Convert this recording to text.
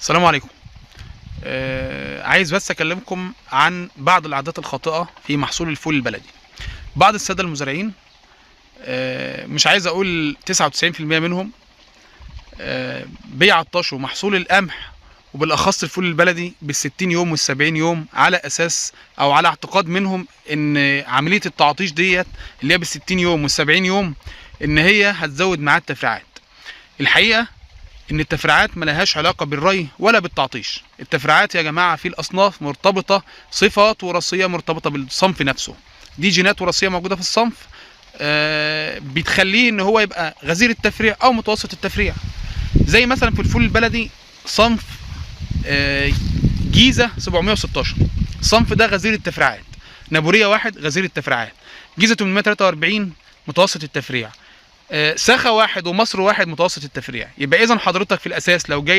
السلام عليكم. عايز بس اكلمكم عن بعض العادات الخاطئة في محصول الفول البلدي. بعض السادة المزارعين، مش عايز اقول 99% منهم، بيعطشوا محصول القمح وبالاخص الفول البلدي بال60 يوم وال70 يوم، على اساس او على اعتقاد منهم ان عملية التعطيش ديت اللي هي بال60 يوم وال70 يوم ان هي هتزود معاه التفريعات. الحقيقة ان التفريعات ملهاش علاقه بالري ولا بالتعطيش. التفريعات يا جماعه في الاصناف مرتبطه صفات وراثيه مرتبطه بالصنف نفسه، دي جينات وراثيه موجوده في الصنف بتخليه ان هو يبقى غزير التفريع او متوسط التفريع. زي مثلا في الفول البلدي صنف جيزه 716، الصنف ده غزير التفريعات. نابوريه 1 غزير التفريعات، جيزه 843 متوسط التفريع، ساخة 1 ومصر 1 متوسط التفريع. يبقى اذا حضرتك في الاساس لو جايب